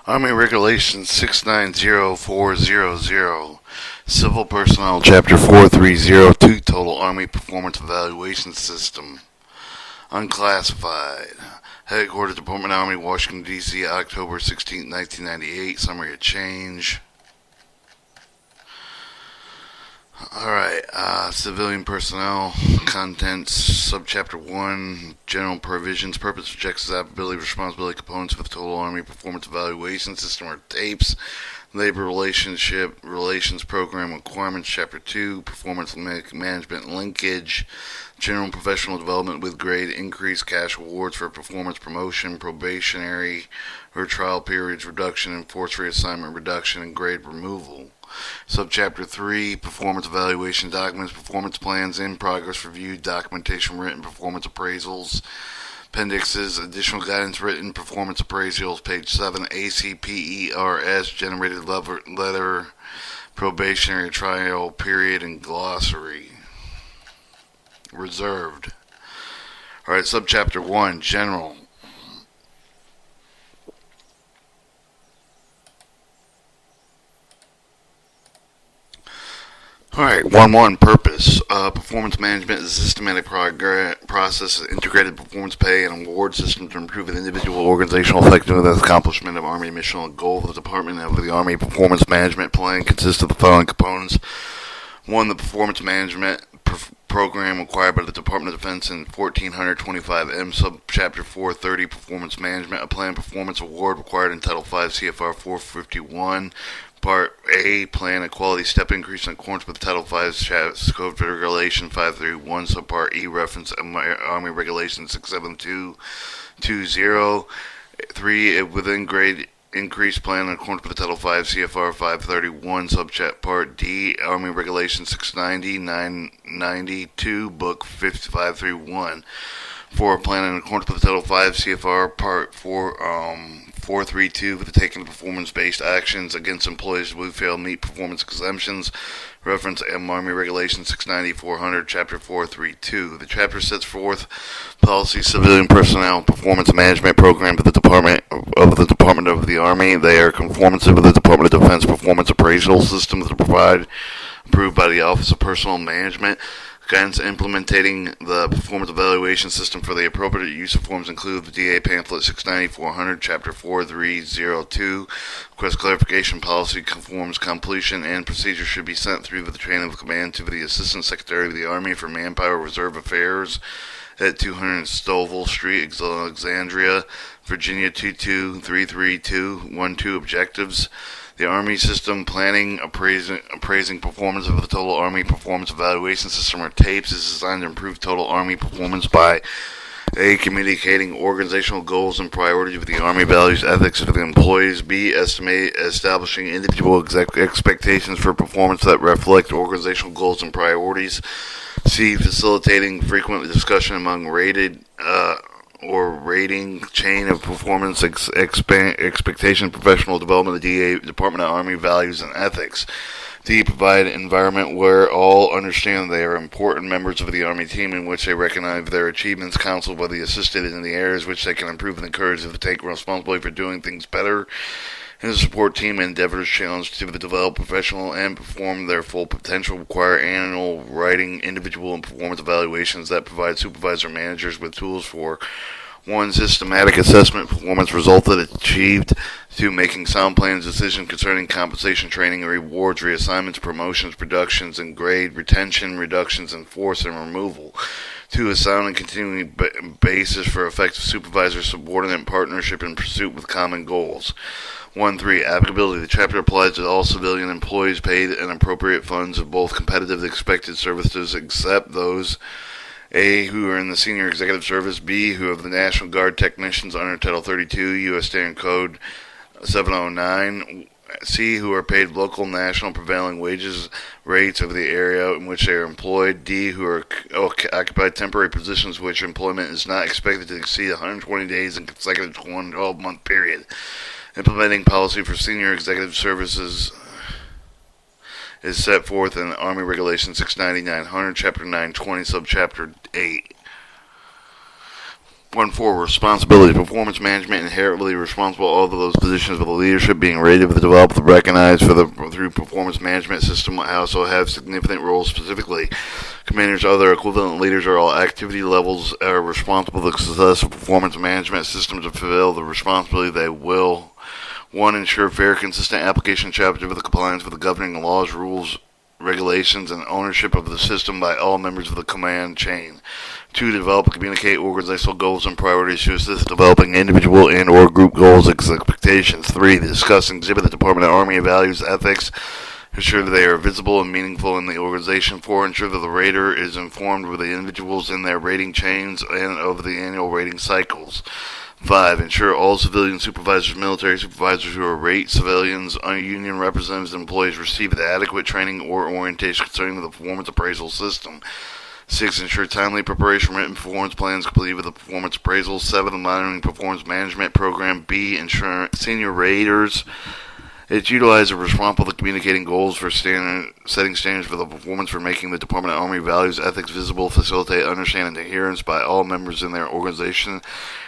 Army Regulations 690400, Civil Personnel Chapter 4302, Total Army Performance Evaluation System. Unclassified. Headquarters Department Army, Washington, D.C., October 16, 1998. Summary of change. Alright, civilian personnel, contents, subchapter 1, general provisions, purpose, objectives, applicability, responsibility, components of the total Army performance evaluation system or TAPES, labor relations program requirements, chapter 2, performance management linkage, general professional development with grade increase, cash awards for performance promotion, probationary or trial periods reduction, and force reassignment reduction, and grade removal. Subchapter 3, performance evaluation documents, performance plans in progress review, documentation written, performance appraisals, appendixes, additional guidance written, performance appraisals, page 7, ACPERS, generated letter, probationary trial period, and glossary. Reserved. Alright, subchapter 1, general. Alright, 1-1, purpose. Performance management is a systematic process of integrated performance pay and award system to improve an individual organizational effectiveness and accomplishment of Army mission and goal of the Department of the Army Performance Management Plan consists of the following components. 1. The performance management program required by the Department of Defense in 1425M, subchapter 430, performance management, a planned performance award required in Title 5 CFR 451. Part A, plan a quality step increase in accordance with Title 5 Code Regulation 531, Subpart E, reference Army Regulation 67220. 3, within grade increase plan in accordance with Title 5 CFR 531, Subpart D, Army Regulation 690, 992, Book 531. 4, plan in accordance with Title 5 CFR Part 432 for the taking of performance-based actions against employees who fail to meet performance exemptions. Reference Army Regulation 690-400, Chapter 432. The chapter sets forth policy civilian personnel performance management program for the Department of the Army. They are conformances with the Department of Defense performance appraisal systems that are approved by the Office of Personnel Management. Guidance implementing the performance evaluation system for the appropriate use of forms include the DA pamphlet 690-400, Chapter 4302. Request clarification policy forms completion and procedure should be sent through the chain of command to the Assistant Secretary of the Army for Manpower Reserve Affairs at 200 Stovall Street, Alexandria, Virginia 2233212. Objectives. The Army System Planning, appraising performance of the Total Army Performance Evaluation System, or TAPES, is designed to improve Total Army performance by A. Communicating organizational goals and priorities of the Army, values, ethics of the employees. B. Establishing individual expectations for performance that reflect organizational goals and priorities. C. Facilitating frequent discussion among rating chain of performance expectation, professional development of the Department of Army values and ethics. D. Provide an environment where all understand they are important members of the Army team, in which they recognize their achievements, counsel whether assisted in the areas which they can improve, and encourage them to take responsibility for doing things better. And the support team endeavors challenge to develop professional and perform their full potential, require annual writing individual and performance evaluations that provide supervisor managers with tools for 1. Systematic assessment performance resulted achieved. 2. Making sound plans decisions concerning compensation, training, rewards, reassignments, promotions, productions, and grade, retention, reductions, and force and removal. 2. A sound and continuing basis for effective supervisor-subordinate partnership in pursuit with common goals. 1.3. Applicability. The chapter applies to all civilian employees paid and appropriate funds of both competitive and expected services, except those A. who are in the senior executive service, B. who have the National Guard technicians under Title 32, U.S. Standard Code 709, C. who are paid local, national, prevailing wages rates of the area in which they are employed, D. who are occupied temporary positions which employment is not expected to exceed 120 days in consecutive 12-month period. Implementing policy for senior executive services is set forth in Army Regulation 690-900, Chapter 920, Subchapter 8. 1-4 responsibility. Performance management inherently responsible all of those positions of the leadership being rated, developed, recognized through performance management system also have significant roles specifically. Commanders, other equivalent leaders are all activity levels are responsible for the success of performance management systems to fulfill the responsibility they will. 1. Ensure fair, consistent application chapter of the compliance with the governing laws, rules, regulations, and ownership of the system by all members of the command chain. 2. Develop and communicate organizational goals and priorities to assist developing individual and or group goals and expectations. 3. Discuss and exhibit the Department of Army values, ethics, ensure that they are visible and meaningful in the organization. 4. Ensure that the rater is informed with the individuals in their rating chains and of the annual rating cycles. 5. Ensure all civilian supervisors, military supervisors who are rate civilians, union representatives, and employees receive the adequate training or orientation concerning the performance appraisal system. 6. Ensure timely preparation written performance plans complete with the performance appraisals. 7. The monitoring performance management program. B. Ensure senior raters. It's utilized or responsible for communicating goals for setting standards for the performance for making the Department of Army values, ethics visible, facilitate understanding and adherence by all members in their organization.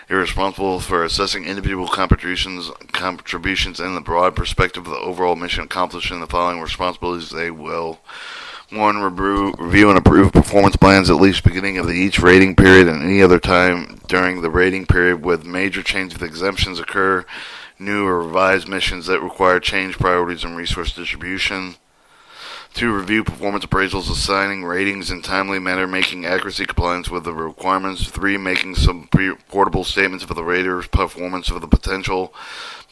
They're responsible for assessing individual contributions in the broad perspective of the overall mission accomplishing the following responsibilities. They will 1. Review and approve performance plans at least beginning of each rating period and any other time during the rating period with major changes of exemptions occur. New or revised missions that require change priorities and resource distribution. 2. Review performance appraisals, assigning ratings in timely manner, making accuracy compliance with the requirements. 3. Making some portable statements for the rater's performance of the potential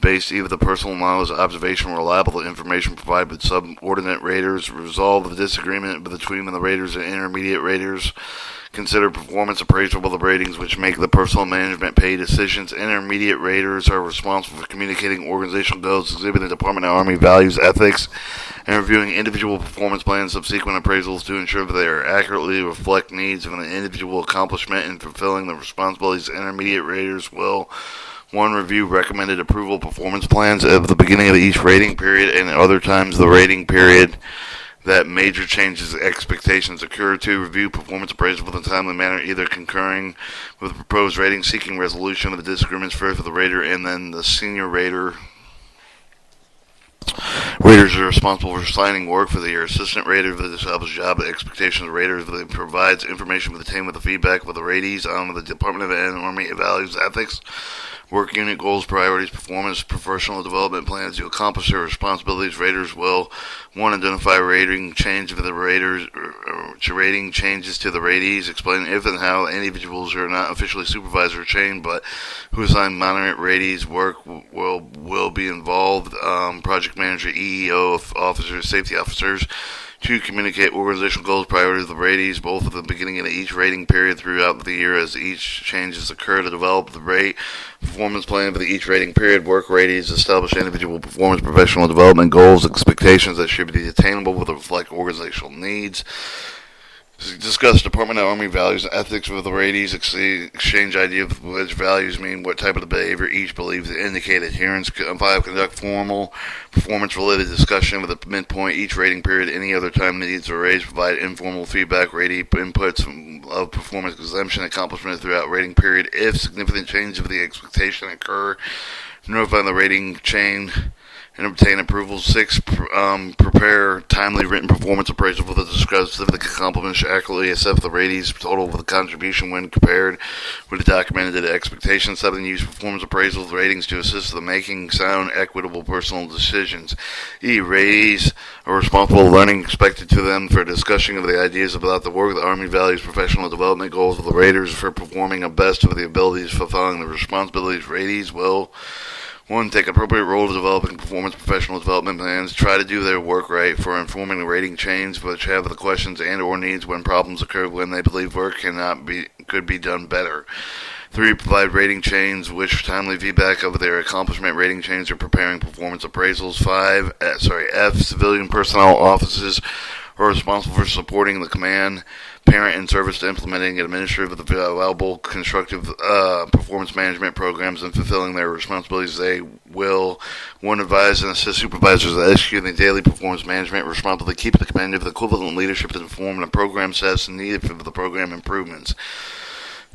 based either the personal knowledge, observation, or reliable information provided by subordinate raters. Resolve the disagreement between the raters and intermediate raters. Consider performance appraisal of the ratings which make the personal management pay decisions. Intermediate raters are responsible for communicating organizational goals, exhibiting the Department of Army values, ethics, and reviewing individual performance plans, subsequent appraisals to ensure that they are accurately reflect needs of an individual accomplishment in fulfilling the responsibilities. Intermediate raters will 1. Review recommended approval performance plans at the beginning of each rating period and at other times the rating period that major changes expectations occur. 2. Review performance appraisal within a timely manner, either concurring with the proposed rating, seeking resolution of the disagreements first with the rater and then the senior rater. Raters are responsible for assigning work for the assistant rater for the established job expectations of raters. That provides information with the team with the feedback with the ratees on the Department of Army values, ethics, work unit goals, priorities, performance, professional development plans to accomplish their responsibilities. Raters will 1. Identify rating change of the raters, rating changes to the ratees, explain if and how individuals who are not officially supervised or trained but who assign monitoring ratees work will be involved. Project manager, EEO officers, safety officers. 2. Communicate organizational goals, priorities of the ratees, both at the beginning of each rating period throughout the year as each changes occur to develop the rate performance plan for each rating period. Work ratees establish individual performance, professional development goals, expectations that should be attainable with reflect organizational needs. Discuss Department of Army values and ethics with the ratees, exchange ideas of which values mean what type of behavior each believes to indicate adherence. 5. Conduct formal performance-related discussion with the midpoint each rating period. Any other time needs are raised, provide informal feedback, ratee inputs of performance exemption accomplishment throughout rating period. If significant change of the expectation occur, notify the rating chain and obtain approval. 6. Prepare timely written performance appraisal for the described specific accomplishments accurately assess the ratees total with the contribution when compared with the documented expectations. 7. Use performance appraisals ratings to assist the making sound, equitable personal decisions. E. Ratees are responsible for learning expected to them for discussion of the ideas about the work of the Army values, professional development goals of the raters for performing a best of the abilities fulfilling the responsibilities. Ratees will 1. Take appropriate role to developing performance professional development plans. Try to do their work right for informing the rating chains which have the questions and or needs when problems occur when they believe work could be done better. 3. Provide rating chains which timely feedback of their accomplishment. Rating chains are preparing performance appraisals. F. Civilian personnel offices are responsible for supporting the command, parent, and service to implementing and administrative valuable, constructive performance management programs and fulfilling their responsibilities. They will 1. Advise and assist supervisors in executing daily performance management, responsible to keep the command of the equivalent leadership to inform the program sets needed for the program improvements.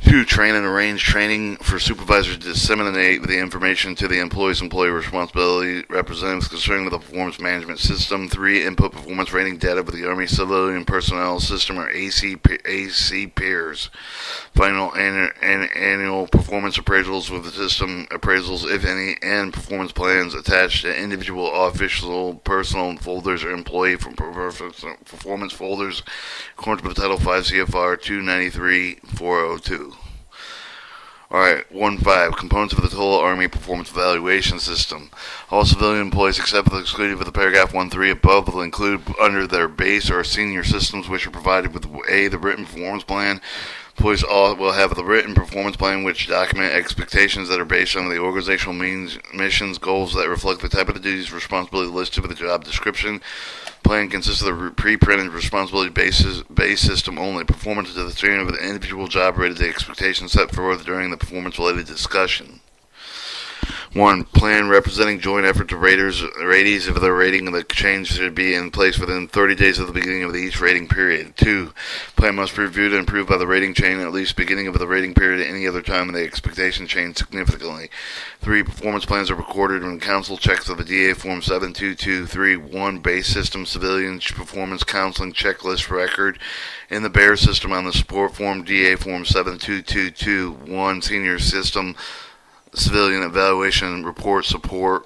2. Train and arrange training for supervisors to disseminate the information to the employee responsibility representatives concerning the performance management system. 3. Input performance rating data with the Army Civilian Personnel System, or AC peers. Final annual performance appraisals with the system appraisals, if any, and performance plans attached to individual official personal folders or employee performance folders according to Title 5 CFR 293-402. Alright, 1.5. Components of the total Army Performance Evaluation System. All civilian employees, except for the excluded with the paragraph 1.3 above, will include under their base or senior systems, which are provided with A, the written performance plan. Employees all will have the written performance plan, which document expectations that are based on the organizational missions, goals that reflect the type of the duties, responsibility listed with the job description. Plan consists of the pre-printed responsibility base system only. Performance to the standard of the individual job rated the expectations set forth during the performance-related discussion. 1. Plan representing joint effort to ratees if the rating of the change should be in place within 30 days of the beginning of each rating period. 2. Plan must be reviewed and approved by the rating chain at least beginning of the rating period at any other time when the expectation changed significantly. 3. Performance plans are recorded when council checks of the DA Form 7223. 1. Base system civilian performance counseling checklist record in the BEAR system on the support form DA Form 7222. 1. Senior system civilian evaluation report support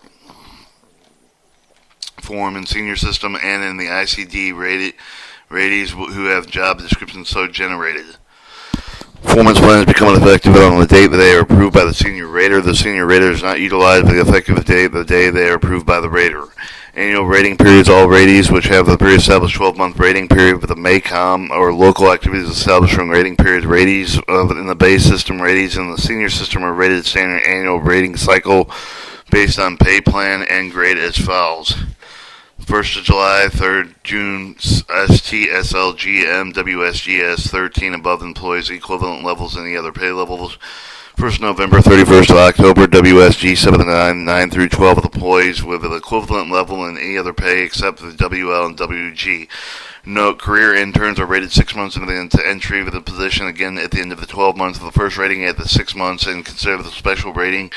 form in senior system and in the ICD ratees who have job descriptions so generated. Performance plans become effective on the date that they are approved by the senior rater. The senior rater is not utilized by the effective date the day they are approved by the rater. Annual rating periods. All ratees which have the pre-established 12-month rating period with the MACOM or local activities establishing rating periods. Ratees in the base system, ratees in the senior system are rated standard annual rating cycle based on pay plan and grade as follows. 1st of July, 3rd June, ST, SL, GM, WSGS, 13 above employees, equivalent levels, any other pay levels. 1st November, 31st of October, WSG 7 to 9 through 12 of employees with an equivalent level in any other pay except the WL and WG. Note, career interns are rated 6 months into the entry of the position, again at the end of the 12 months of the first rating at the 6 months, and consider the special rating.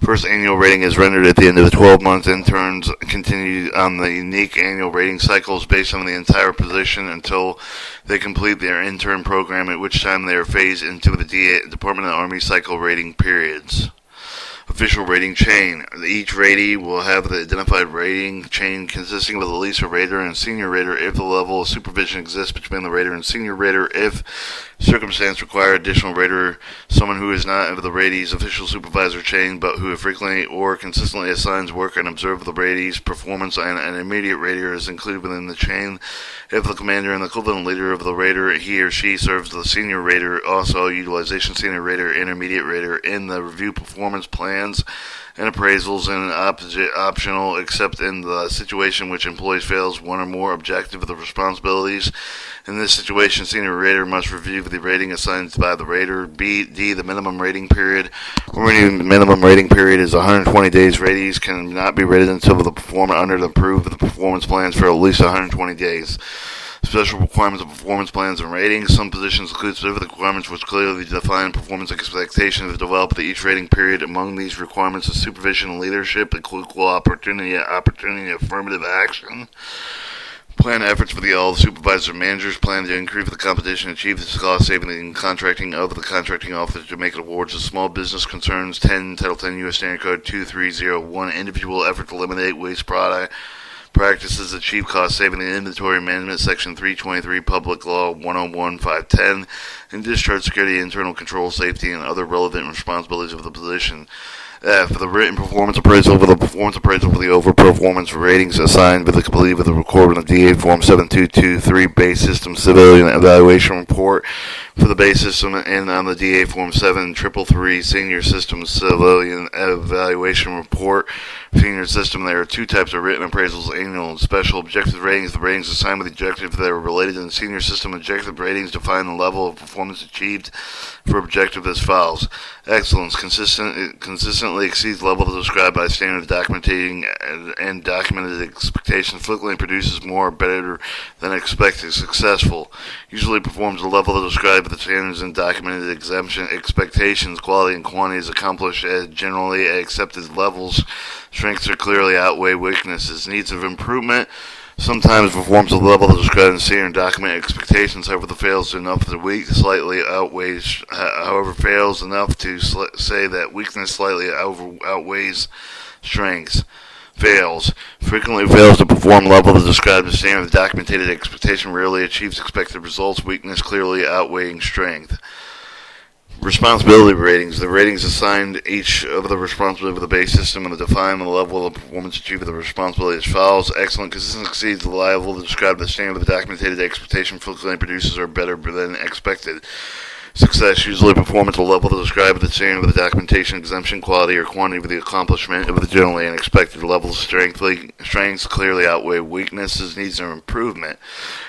First annual rating is rendered at the end of the 12 months. Interns continue on the unique annual rating cycles based on the entire position until they complete their intern program, at which time they are phased into the Department of the Army cycle rating periods. Official rating chain. Each ratee will have the identified rating chain consisting of at least a rater and senior rater if the level of supervision exists between the rater and senior rater. If circumstance require additional rater, someone who is not of the ratee's official supervisor chain but who frequently or consistently assigns work and observes the ratee's performance, and an immediate rater is included within the chain. If the commander and the equivalent leader of the rater, he or she serves the senior rater, also utilization senior rater, intermediate rater in the review performance plans and appraisals, and optional except in the situation which employees fails one or more objective of the responsibilities. In this situation, senior rater must review the rating assigned by the rater. D. The minimum rating period. When the minimum rating period is 120 days, ratees cannot be rated until the performer under the approved the performance plans for at least 120 days. Special requirements of performance plans and ratings. Some positions include specific requirements which clearly define performance expectations developed at each rating period. Among these requirements is supervision and leadership, equal opportunity, affirmative action. Plan efforts for all the supervisors and managers. Plan to increase the competition, achieve the cost saving in contracting of the contracting officer to make awards of small business concerns. 10 Title 10 U.S. Standard Code 2301. Individual effort to eliminate waste product practices, achieve cost saving in inventory management, section 323, public law 101-510, and discharge security, internal control, safety, and other relevant responsibilities of the position. F. The written performance appraisal. For the performance appraisal for the overperformance ratings assigned with the complete with the recorded in the DA Form 7223 base system civilian evaluation report for the base system, and on the DA Form 7333 senior system civilian evaluation report. Senior system, there are two types of written appraisals: annual and special. Objective ratings. The ratings assigned with the objective that are related in the senior system. Objective ratings define the level of performance achieved for objective as follows. Excellence. Consistently exceeds levels described by standard documenting and documented expectations. Frequently produces more or better than expected. Successful. Usually performs the level described with the standards and documented exemption expectations, quality and quantity is accomplished at generally accepted levels. Strengths are clearly outweigh weaknesses. Needs of improvement sometimes performs at the level described in standard document expectations. However, the fails enough the weak slightly outweighs. However, fails enough to say that weakness slightly outweighs strengths. Fails. Frequently fails to perform level as described in standard documented expectation. Rarely achieves expected results. Weakness clearly outweighing strength. Responsibility ratings. The ratings assigned each of the responsibility of the base system and the define the level of performance achieved of the responsibility as follows. Excellent. Consistent exceeds the level described in the standard of the documented expectation. Frequently produces are better than expected. Success, usually performance will level the described the standard of the documentation, exemption, quality, or quantity of the accomplishment of the generally unexpected levels. Strengths clearly outweigh weaknesses, needs of improvement.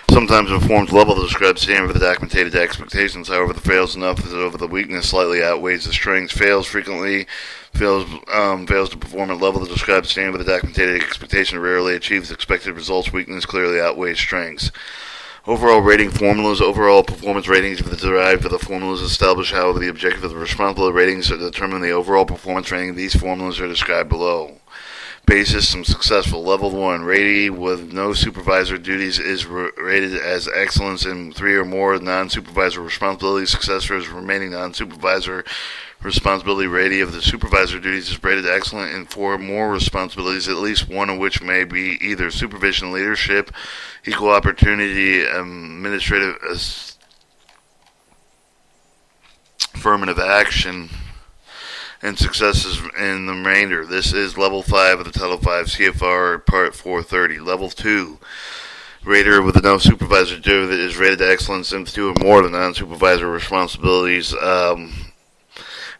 Sometimes performs level the described standard of the documented expectations. However, the fails enough over the weakness slightly outweighs the strengths. Frequently fails to perform at level the described standard of the documented expectation. Rarely achieves expected results. Weakness clearly outweighs strengths. Overall rating formulas. Overall performance ratings derived from the formulas establish how the objective of the responsibility ratings are determine the overall performance rating. These formulas are described below. Base system successful. Level 1, rating with no supervisor duties is rated as excellence in 3 or more non-supervisor responsibilities. Successor is remaining non-supervisor responsibility. Rating of the supervisor duties is rated excellent in 4 or more responsibilities, at least one of which may be either supervision, leadership, equal opportunity, administrative, affirmative action, and successes in the remainder. This is level 5 of the Title 5 CFR Part 430. Level 2, rater with no supervisor duty that is rated to excellence in 2 or more of the non-supervisor responsibilities.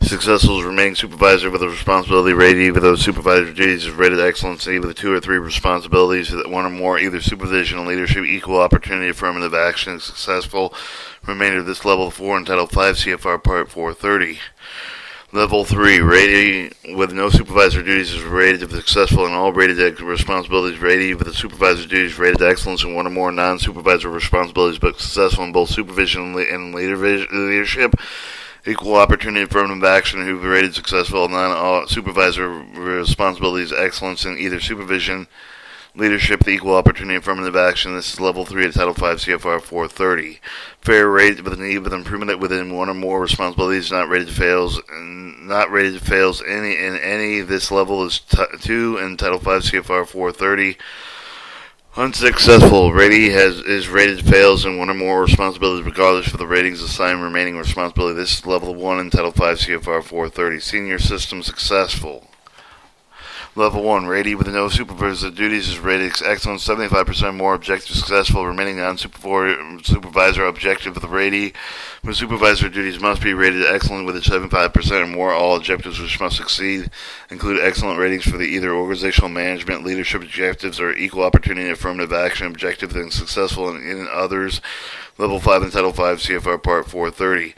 Successful remaining supervisor with a responsibility rated either those supervisor duties is rated excellence in either 2 or 3 responsibilities, that 1 or more either supervision, leadership, equal opportunity, affirmative action. Successful remainder of this level 4 in Title 5 CFR Part 430. Level 3, rating with no supervisor duties is rated to successful in all rated responsibilities. Rating with the supervisor duties rated to excellence in 1 or more non-supervisor responsibilities, but successful in both supervision and leadership. Equal opportunity affirmative action who rated successful in non-supervisor responsibilities. Excellence in either supervision, leadership, the equal opportunity affirmative action. This is level 3 of Title 5 CFR 430. Fair rate with a need with improvement within 1 or more responsibilities. Not rated to fails. Not rated to fails any. This level is 2 in Title 5 CFR 430. Unsuccessful rating is rated fails in 1 or more responsibilities regardless of the ratings assigned remaining responsibility. This is level 1 in Title 5 CFR 430. Senior system successful. Level 1, rating with no supervisor duties is rated excellent, 75% more objective successful, remaining non-supervisor objective of the rating with supervisor duties must be rated excellent with a 75% or more. All objectives which must succeed include excellent ratings for the either organizational management, leadership objectives, or equal opportunity affirmative action objective, and successful in others. Level 5 in Title 5 CFR Part 430.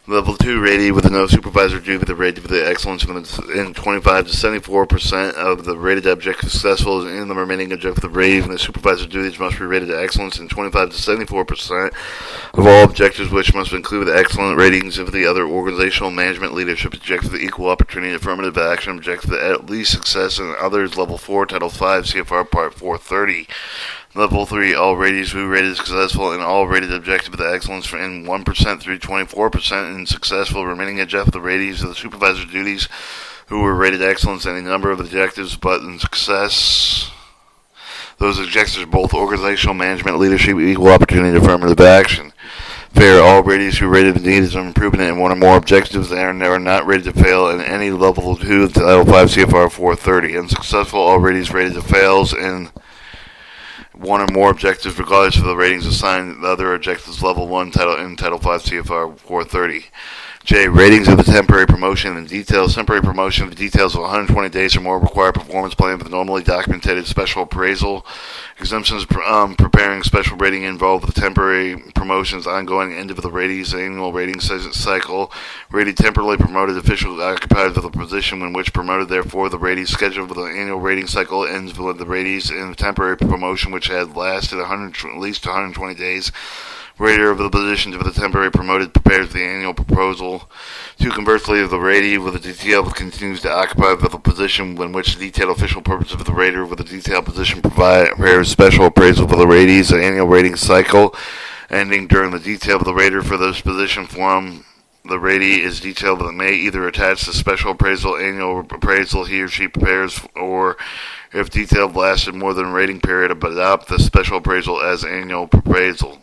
Level 2, rating with no supervisor duty with a rating for the excellence in 25 to 74% of the rated objective successful in the remaining objective rating. The supervisor duties must be rated to excellence in 25 to 74% of all objectives, which must include excellent ratings of the other organizational management, leadership objective, equal opportunity, affirmative action objective, at least success in others. Level 4, Title 5 CFR Part 430. Level 3, all ratings who rated successful in all rated objective of the excellence in 1% through 24% in successful remaining objective the ratings of the supervisor duties who were rated excellence in a number of objectives but in success. Those objectives are both organizational management, leadership, equal opportunity, affirmative action. Fair, all ratings who rated the needs of improvement in 1 or more objectives they are not rated to fail in any level 2 of Title 5 CFR 430. Unsuccessful, all ratings rated to fails in 1 or more objectives regardless of the ratings assigned the other objectives. Level 1 in Title 5 CFR 430. J. Ratings of the temporary promotion and details. Temporary promotion, the details of 120 days or more require performance plan with normally documented special appraisal. Exemptions preparing special rating involve the temporary promotions, ongoing end of the ratings, annual rating cycle. Rated temporarily promoted official occupied the position in which promoted. Therefore, the rating schedule for the annual rating cycle ends with the ratings in the temporary promotion which had lasted at least 120 days. Rater of the position for the temporary promoted prepares the annual proposal. 2. Conversely, if the ratee with the detail continues to occupy the position in which the detailed official purpose of the rater with the detailed position prepares special appraisal for the ratee's annual rating cycle, ending during the detail of the rater for this position form. The ratee is detailed that may either attach the special appraisal annual appraisal he or she prepares, or if detailed lasted more than a rating period, adopt the special appraisal as annual appraisal.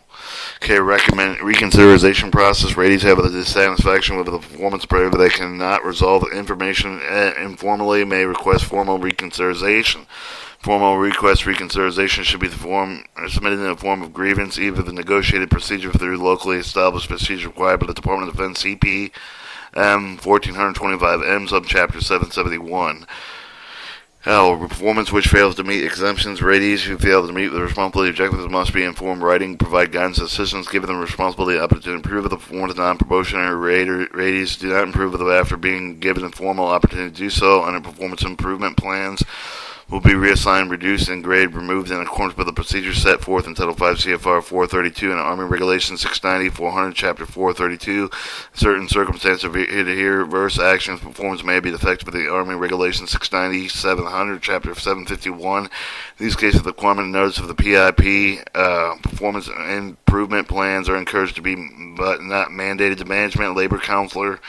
Okay, recommend reconsideration process. Ratees have a dissatisfaction with the performance appraisal. They cannot resolve information informally, may request formal reconsideration. Formal request reconsideration should be submitted in the form of grievance, either the negotiated procedure through locally established procedure required by the Department of Defense CP 1425M, subchapter 771. Performance which fails to meet exemptions. Ratees who fail to meet the responsibility objectives must be informed writing, provide guidance and assistance, giving them responsibility opportunity to improve the performance of non-probationary ratees. Do not improve after being given a formal opportunity to do so. Under performance improvement plans will be reassigned, reduced, and grade removed in accordance with the procedures set forth in Title 5 CFR 432 and Army Regulations 690-400, Chapter 432. Certain circumstances of adverse actions performance may be defective with the Army Regulations 690-700, Chapter 751. In these cases, the requirement notice of the PIP performance improvement plans are encouraged to be but not mandated to management, labor counselor,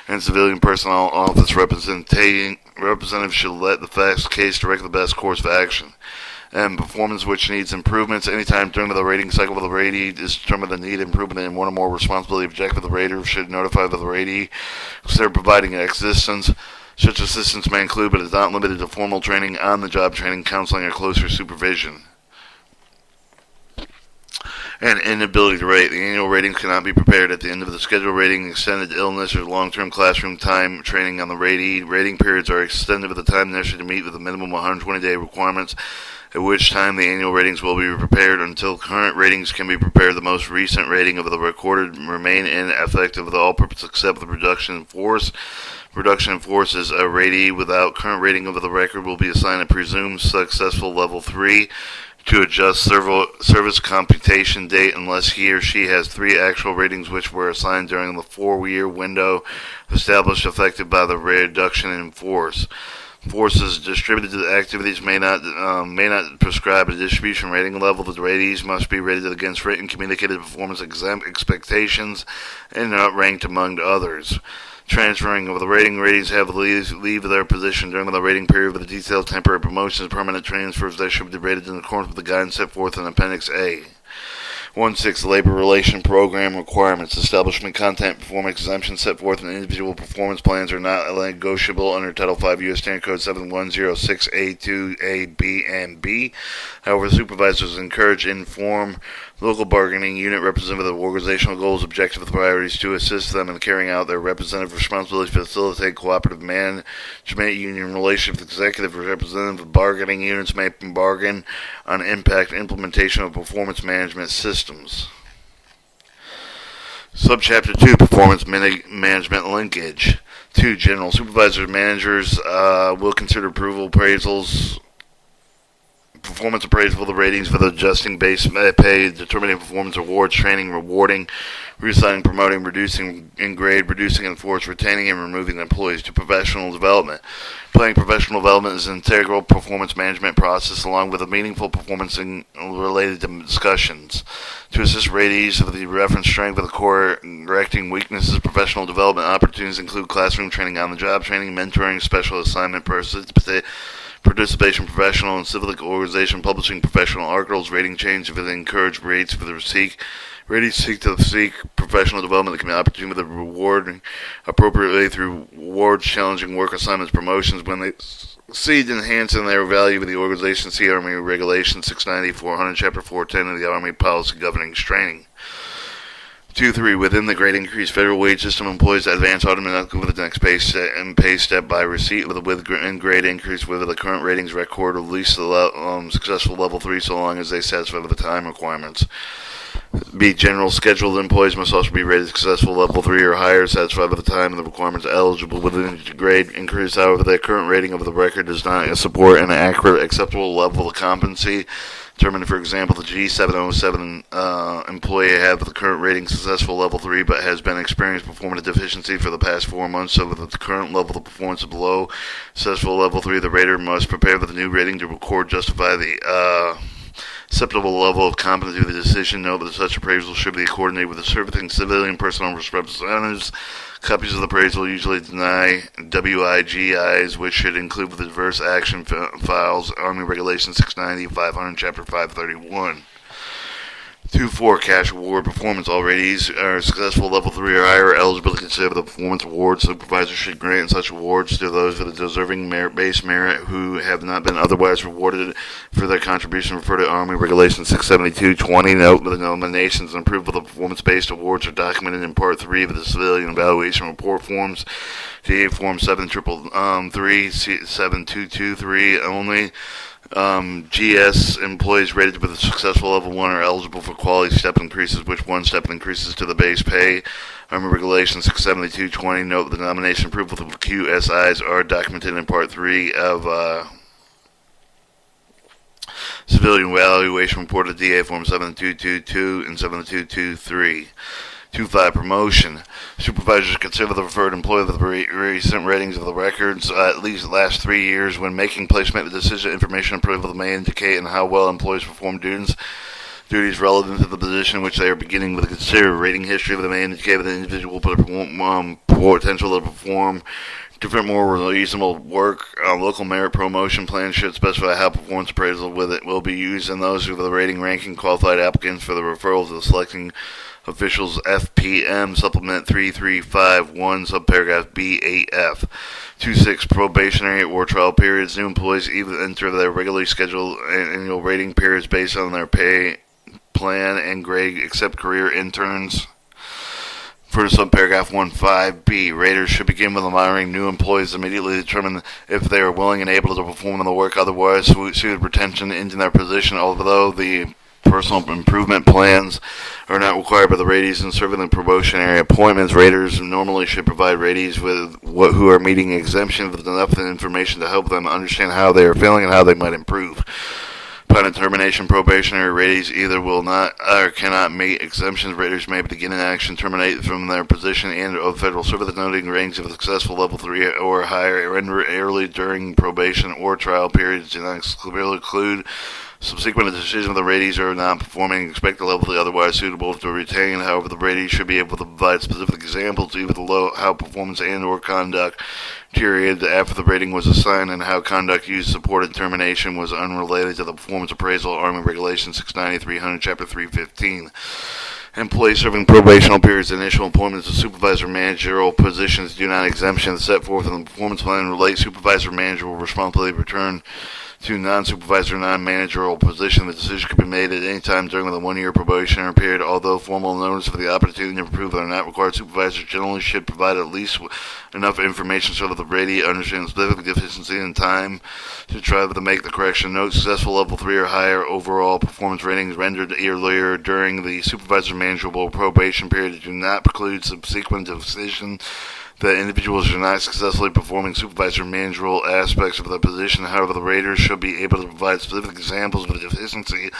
and civilian personnel office representatives should let the facts case direct the best course of action. And performance which needs improvements anytime during the rating cycle of the ratee is determined the need improvement in one or more responsibility objective of the rater should notify the ratee consider providing assistance. Such assistance may include, but is not limited to, formal training, on-the-job training, counseling, or closer supervision. And inability to rate. The annual ratings cannot be prepared at the end of the scheduled rating. Extended illness or long-term classroom time training on the ratee. Rating periods are extended with the time necessary to meet with the minimum 120-day requirements, at which time the annual ratings will be prepared. Until current ratings can be prepared, the most recent rating of the recorded remain in effect of all purposes except the reduction in force. Reduction in force is a ratee without current rating of the record will be assigned a presumed successful level 3 to adjust service computation date unless he or she has 3 actual ratings which were assigned during the 4-year window established effective by the reduction in force. Forces distributed to the activities may not prescribe a distribution rating level. The ratees must be rated against written communicated performance expectations and not ranked among others. Transferring of the ratees have leave their position during the rating period with the detailed temporary promotions, permanent transfers that should be rated in accordance with the guidance set forth in Appendix A. 1.6 Labor Relation Program Requirements. Establishment content performance exemptions set forth in individual performance plans are not negotiable under Title 5 U.S. Standard Code 7106A2, A, B, and B. However, supervisors encourage and inform local bargaining unit representative of organizational goals, objectives, and priorities to assist them in carrying out their representative responsibilities to facilitate cooperative management union relationship with executive representative of bargaining units may bargain on impact implementation of performance management systems. Subchapter 2, Performance Management Linkage. 2. General supervisors and managers will consider approval appraisals, performance appraisal of the ratings for the adjusting base pay, determining performance awards, training, rewarding, reassigning, promoting, reducing in grade, reducing in force, retaining and removing employees. To professional development. Playing professional development is an integral performance management process along with a meaningful performance related to discussions. To assist ratees with the reference strength of the correcting weaknesses, professional development opportunities include classroom training, on-the-job training, mentoring, special assignment participation, professional and civic organization, publishing professional articles, rating change if it encourage rates for the ratees seek professional development that can be an opportunity with a reward appropriately through awards, challenging work assignments, promotions when they succeed in enhancing their value with the organization. See Army Regulations 690-400, Chapter 410 of the Army Policy Governing Training. 2.3. Within the grade increase, federal wage system employees advance automatically with the next pay step by receipt with a grade increase with the current ratings record of least successful level 3 so long as they satisfy with the time requirements. B. General scheduled employees must also be rated successful level 3 or higher, satisfied with the time and the requirements eligible within the grade increase. However, their current rating of the record does not support an accurate, acceptable level of competency. Determine, for example, the G707 employee have the current rating successful level 3, but has been experienced performance deficiency for the past 4 months. So, with the current level of performance below successful level 3, the rater must prepare for the new rating to record justify the acceptable level of competency of the decision. Note that such appraisal should be coordinated with the servicing civilian personnel representatives. Copies of the appraisal usually deny WIGIs, which should include the diverse action files, Army Regulation 690, 500, Chapter 531. 2-4 cash award performance. All ratings are successful level 3 or higher are eligible to consider the performance award. Supervisors should grant such awards to those with a deserving merit-based merit who have not been otherwise rewarded for their contribution. Refer to Army Regulation 672-20. Note that the nominations and approval of performance-based awards are documented in Part 3 of the Civilian Evaluation Report Forms, GA Form 7223 only. GS employees rated with a successful level 1 are eligible for quality step increases, which one step increases to the base pay. Army Regulation 672-20. Note that the nomination approval of QSIs are documented in Part 3 of Civilian Evaluation Report of DA Form 7222 and 7223. 2-5 promotion. Supervisors consider the referred employee with the recent ratings of the records at least the last 3 years. When making placement decision, information approval may indicate in how well employees perform duties relevant to the position in which they are beginning with a considered rating history. They may indicate that the individual potential to perform different, more reasonable work. Local merit promotion plans should specify how performance appraisal with it will be used, and those who have the rating ranking qualified applicants for the referral to the selecting officials. FPM Supplement 3351 subparagraph B8F. 2-6 probationary or trial periods. New employees either enter their regularly scheduled annual rating periods based on their pay plan and grade, except career interns. For subparagraph 1.5b, raters should begin with monitoring new employees immediately to determine if they are willing and able to perform the work, otherwise suited retention into their position. Although the personal improvement plans are not required by the ratees in serving the probationary appointments, raters normally should provide ratees with who are meeting exemptions with enough information to help them understand how they are feeling and how they might improve. Upon termination, probationary ratees either will not or cannot meet exemptions. Raters may begin an action, terminate from their position and of federal service, noting range of successful level 3 or higher, render early during probation or trial periods do not include subsequent decision of the ratees are not performing expected level otherwise suitable to retain. However, the ratees should be able to provide specific examples, either the how performance and or conduct period after the rating was assigned and how conduct used supported termination was unrelated to the performance appraisal. Army Regulation 690-300, Chapter 315. Employees serving probational periods, initial appointments to supervisor managerial positions do not exemptions set forth in the performance plan relate. Supervisor manager will responsibly return to non-supervisor, non-managerial position. The decision can be made at any time during the 1-year probationary period. Although formal notice of the opportunity to improve are not required, supervisors generally should provide at least enough information so that the ratee understands specific deficiency in time to try to make the correction. Note: successful level 3 or higher overall performance ratings rendered earlier during the supervisor manageable probation period do not preclude subsequent decision that individuals are not successfully performing supervisor managerial aspects of the position. However, the raters should be able to provide specific examples of the deficiency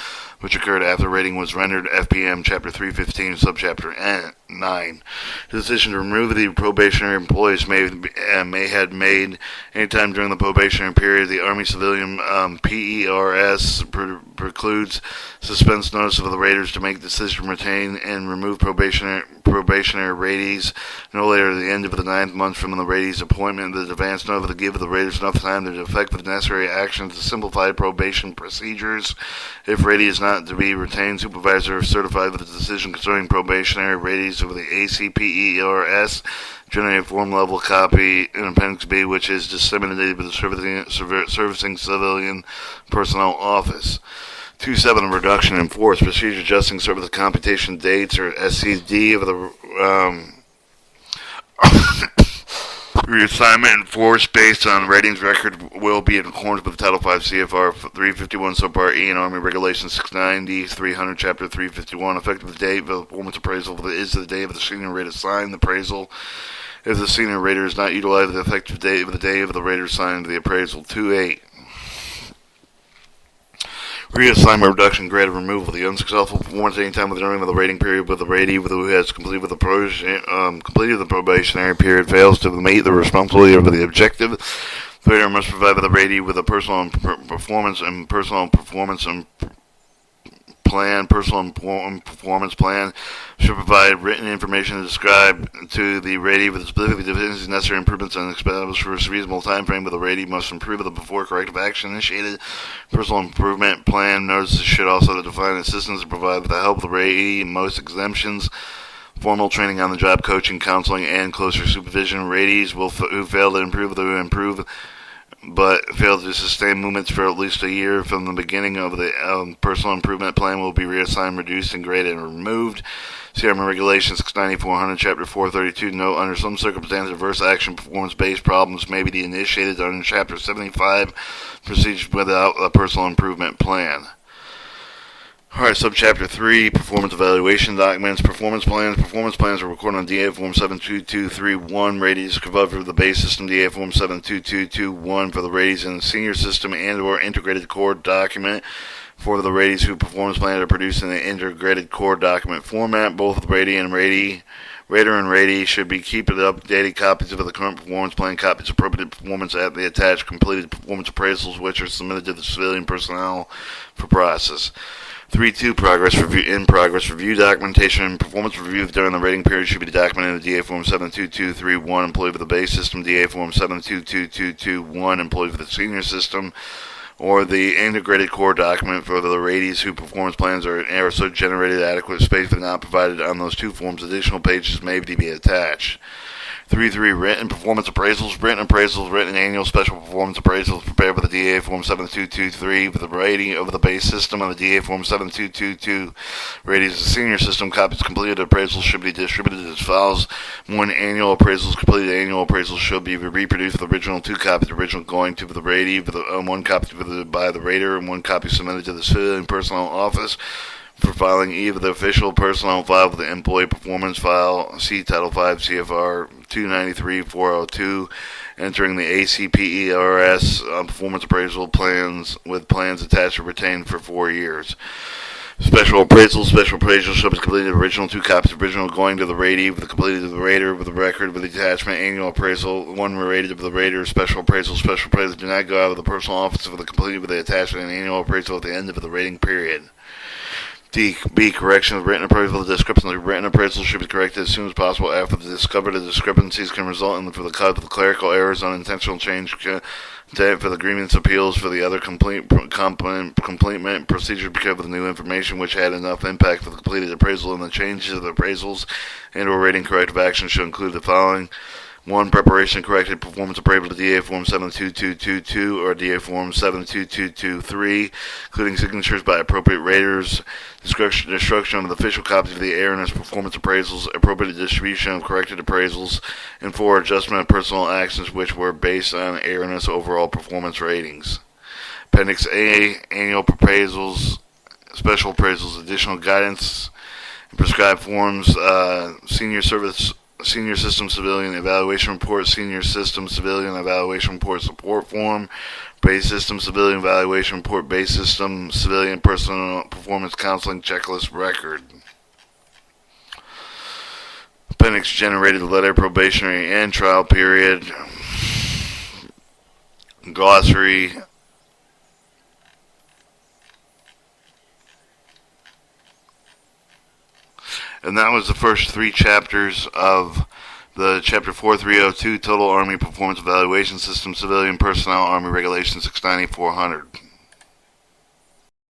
which occurred after rating was rendered. FPM Chapter 315, Subchapter 9. The decision to remove the probationary employees may have made anytime during the probationary period. The Army Civilian PERS precludes suspense notice of the raters to make decision to retain and remove probationary ratees no later than the end of the 9th month from the ratee's appointment. The advance notice to give the raters enough time to effect the necessary actions to simplify probation procedures. If ratee is not to be retained, supervisor certified with the decision concerning probationary ratees of the ACPERS generate a form level copy in Appendix B, which is disseminated with the servicing civilian personnel office. 2.7 reduction in force procedure adjusting service computation dates, or SCD, of the reassignment in force based on ratings record will be in accordance with Title 5 CFR 351 Subpart E and Army Regulation 690-300 Chapter 351. Effective date of the performance appraisal is the day of the senior rate assigned the appraisal. If the senior rater is not utilized, the effective date of the day of the rater assigned the appraisal. 2.8 Reassignment, reduction, grade, removal. The unsuccessful performance anytime within the rating period with the ratee who has completed the probationary period fails to meet the responsibility of the objective. The rater must provide the ratee with a personal performance plan should provide written information to describe to the ratee with specific deficiencies, necessary improvements, and establish for a reasonable time frame. But the ratee must improve before corrective action initiated. Personal improvement plan notices should also define assistance and provide with the help of the ratee most exemptions. Formal training on the job, coaching, counseling, and closer supervision. Ratees who fail to improve but fail to sustain movements for at least a year from the beginning of the personal improvement plan will be reassigned, reduced, and graded and removed. See Army Regulations 69400, Chapter 432. Note, under some circumstances, adverse action performance-based problems may be initiated under Chapter 75 procedures without a personal improvement plan. Alright, Subchapter 3, Performance Evaluation Documents. Performance plans. Performance plans are recorded on DA Form 72231. Ratees cover the base system, DA Form 72221 for the ratees in the senior system and or integrated core document. For the ratees whose performance plans are produced in the integrated core document format, both the rater and ratee should be keeping updated copies of the current performance plan, copies of appropriate performance at the attached completed performance appraisals, which are submitted to the civilian personnel for process. 3.2 Progress review documentation and performance review during the rating period should be documented in the DA Form 72231, employee for the base system, DA Form 72221, employee for the senior system, or the integrated core document for the ratees whose performance plans are so generated adequate space but not provided on those two forms. Additional pages may be attached. 3.3 Written performance appraisals. Written annual special performance appraisals prepared by the DA Form 7223 with the rating of the base system and the DA Form 7222 ratings of the senior system. Copies completed appraisals should be distributed as follows. 1 annual appraisals completed. Annual appraisals should be reproduced with the original. 2 copies original going to the ratee, 1 copy by the rater, and 1 copy submitted to the civilian personnel office for filing either the official personnel file with the employee performance file, see Title 5 CFR 293-402, entering the ACPERS performance appraisal plans with plans attached or retained for 4 years. Special appraisals should be completed. Original 2 copies. Original going to the ratee with the completed to the rater with the record with the attachment. Annual appraisal 1 rated with the rater. Special appraisals do not go out of the personal office with the completed with the attachment and annual appraisal at the end of the rating period. B. Correction of written appraisal. The description of the written appraisal should be corrected as soon as possible after the discovered discrepancies can result in the clerical errors, unintentional change for the grievance appeals for the other completement procedure because of the new information which had enough impact for the completed appraisal, and the changes of the appraisals and or rating corrective action should include the following. 1. Preparation corrected performance appraisal to DA Form 72222 or DA Form 72223, including signatures by appropriate raters, destruction of the official copies of the erroneous performance appraisals, appropriate distribution of corrected appraisals, and 4. Adjustment of personal actions which were based on erroneous overall performance ratings. Appendix A. Annual appraisals, special appraisals, additional guidance, and prescribed forms, Senior System Civilian Evaluation Report, Senior System Civilian Evaluation Report Support Form, Base System Civilian Evaluation Report, Base System Civilian Personal Performance Counseling Checklist Record. Appendix Generated Letter, Probationary and Trial Period, Glossary, and that was the first 3 chapters of the Chapter 4302, Total Army Performance Evaluation System, Civilian Personnel, Army Regulations 69400.